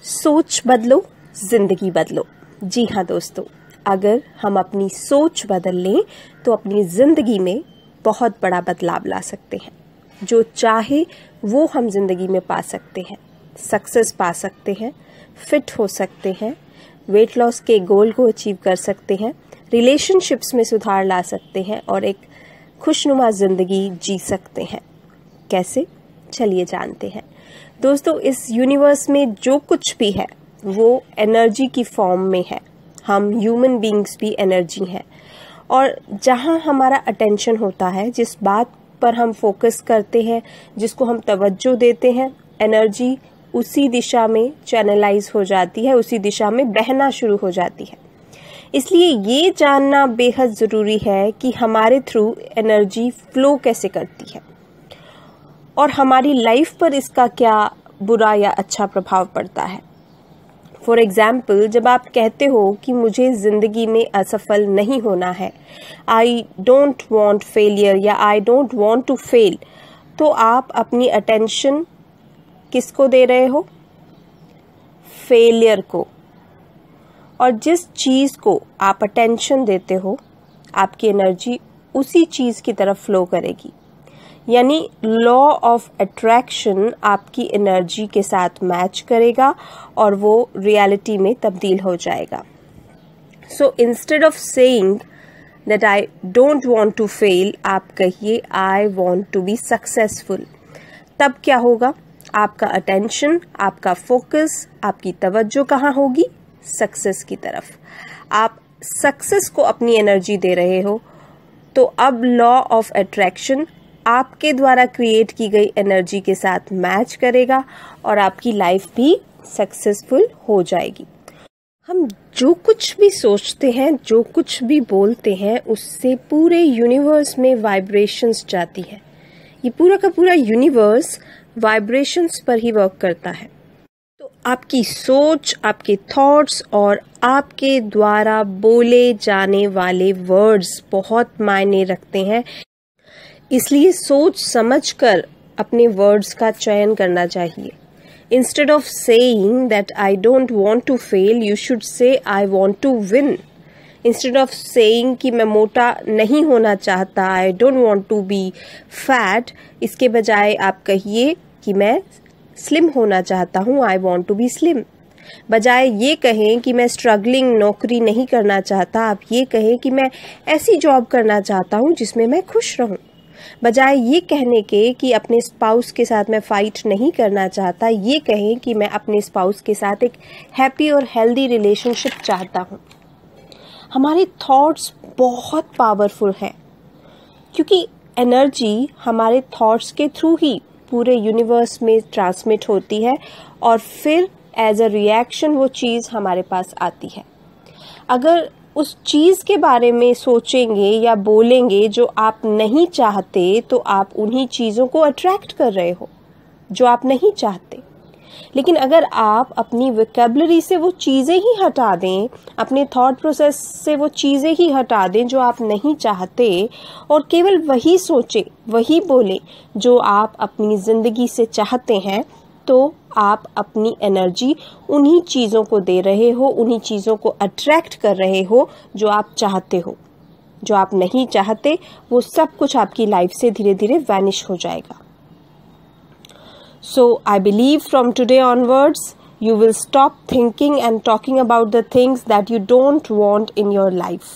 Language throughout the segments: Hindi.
सोच बदलो, जिंदगी बदलो। जी हाँ दोस्तों, अगर हम अपनी सोच बदल लें तो अपनी जिंदगी में बहुत बड़ा बदलाव ला सकते हैं। जो चाहे वो हम जिंदगी में पा सकते हैं। सक्सेस पा सकते हैं, फिट हो सकते हैं, वेट लॉस के गोल को अचीव कर सकते हैं, रिलेशनशिप्स में सुधार ला सकते हैं और एक खुशनुमा जिंदगी जी सकते हैं। कैसे? चलिए जानते हैं। दोस्तों, इस यूनिवर्स में जो कुछ भी है वो एनर्जी की फॉर्म में है। हम ह्यूमन बीइंग्स भी एनर्जी हैं और जहाँ हमारा अटेंशन होता है, जिस बात पर हम फोकस करते हैं, जिसको हम तवज्जो देते हैं, एनर्जी उसी दिशा में चैनलाइज हो जाती है, उसी दिशा में बहना शुरू हो जाती है। इसलिए ये जानना बेहद ज़रूरी है कि हमारे थ्रू एनर्जी फ्लो कैसे करती है और हमारी लाइफ पर इसका क्या बुरा या अच्छा प्रभाव पड़ता है। फॉर एग्जाम्पल, जब आप कहते हो कि मुझे ज़िंदगी में असफल नहीं होना है, आई डोंट वॉन्ट फेलियर या I don't want to fail, तो आप अपनी अटेंशन किसको दे रहे हो? फेलियर को। और जिस चीज़ को आप अटेंशन देते हो, आपकी एनर्जी उसी चीज़ की तरफ फ्लो करेगी। यानी लॉ ऑफ अट्रैक्शन आपकी एनर्जी के साथ मैच करेगा और वो रियलिटी में तब्दील हो जाएगा। So instead of saying that I don't want to fail, आप कहिए I want to be successful. तब क्या होगा? आपका अटेंशन, आपका फोकस, आपकी तवज्जो कहाँ होगी? सक्सेस की तरफ। आप सक्सेस को अपनी एनर्जी दे रहे हो, तो अब लॉ ऑफ अट्रैक्शन आपके द्वारा क्रिएट की गई एनर्जी के साथ मैच करेगा और आपकी लाइफ भी सक्सेसफुल हो जाएगी। हम जो कुछ भी सोचते हैं, जो कुछ भी बोलते हैं, उससे पूरे यूनिवर्स में वाइब्रेशंस जाती है। ये पूरा का पूरा यूनिवर्स वाइब्रेशंस पर ही वर्क करता है। तो आपकी सोच, आपके थॉट्स और आपके द्वारा बोले जाने वाले वर्ड्स बहुत मायने रखते हैं। इसलिए सोच समझकर अपने वर्ड्स का चयन करना चाहिए। Instead of saying that I don't want to fail, you should say I want to win. Instead of saying कि मैं मोटा नहीं होना चाहता, I don't want to be fat, इसके बजाय आप कहिए कि मैं स्लिम होना चाहता हूँ, I want to be slim. बजाय ये कहें कि मैं स्ट्रगलिंग नौकरी नहीं करना चाहता, आप ये कहें कि मैं ऐसी जॉब करना चाहता हूँ जिसमें मैं खुश रहूँ। बजाय ये कहने के कि अपने स्पाउस के साथ मैं फाइट नहीं करना चाहता, ये कहें कि मैं अपने स्पाउस के साथ एक हैप्पी और हेल्दी रिलेशनशिप चाहता हूँ। हमारे थॉट्स बहुत पावरफुल हैं क्योंकि एनर्जी हमारे थॉट्स के थ्रू ही पूरे यूनिवर्स में ट्रांसमिट होती है और फिर एज अ रिएक्शन वो चीज़ हमारे पास आती है। अगर उस चीज़ के बारे में सोचेंगे या बोलेंगे जो आप नहीं चाहते, तो आप उन्हीं चीज़ों को अट्रैक्ट कर रहे हो जो आप नहीं चाहते। लेकिन अगर आप अपनी वोकैबुलरी से वो चीज़ें ही हटा दें, अपने थॉट प्रोसेस से वो चीज़ें ही हटा दें जो आप नहीं चाहते और केवल वही सोचें, वही बोलें जो आप अपनी ज़िंदगी से चाहते हैं, तो आप अपनी एनर्जी उन्हीं चीज़ों को दे रहे हो, उन्हीं चीज़ों को अट्रैक्ट कर रहे हो जो आप चाहते हो। जो आप नहीं चाहते वो सब कुछ आपकी लाइफ से धीरे धीरे वैनिश हो जाएगा। So I believe from today onwards you will stop thinking and talking about the things that you don't want in your life.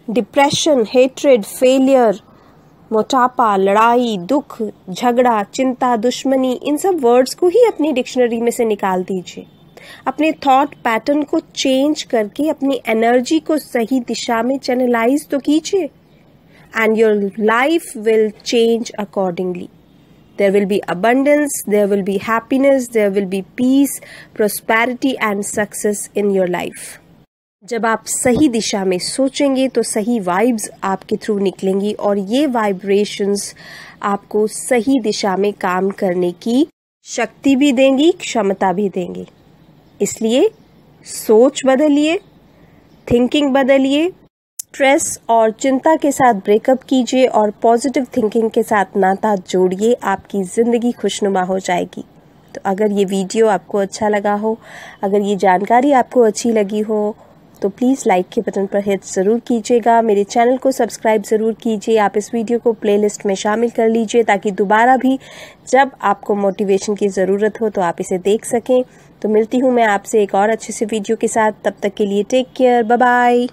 Depression, hatred, failure, मोटापा, लड़ाई, दुख, झगड़ा, चिंता, दुश्मनी, इन सब वर्ड्स को ही अपनी डिक्शनरी में से निकाल दीजिए। अपने थॉट पैटर्न को चेंज करके अपनी एनर्जी को सही दिशा में चैनलाइज तो कीजिए and your life will change accordingly. There will be abundance, there will be happiness, there will be peace, prosperity and success in your life. जब आप सही दिशा में सोचेंगे तो सही वाइब्स आपके थ्रू निकलेंगी और ये वाइब्रेशंस आपको सही दिशा में काम करने की शक्ति भी देंगी, क्षमता भी देंगी। इसलिए सोच बदलिए, थिंकिंग बदलिए, स्ट्रेस और चिंता के साथ ब्रेकअप कीजिए और पॉजिटिव थिंकिंग के साथ नाता जोड़िए। आपकी ज़िंदगी खुशनुमा हो जाएगी। तो अगर ये वीडियो आपको अच्छा लगा हो, अगर ये जानकारी आपको अच्छी लगी हो, तो प्लीज़ लाइक के बटन पर हिट ज़रूर कीजिएगा। मेरे चैनल को सब्सक्राइब ज़रूर कीजिए। आप इस वीडियो को प्लेलिस्ट में शामिल कर लीजिए ताकि दोबारा भी जब आपको मोटिवेशन की ज़रूरत हो तो आप इसे देख सकें। तो मिलती हूँ मैं आपसे एक और अच्छे से वीडियो के साथ। तब तक के लिए टेक केयर, बाय बाय।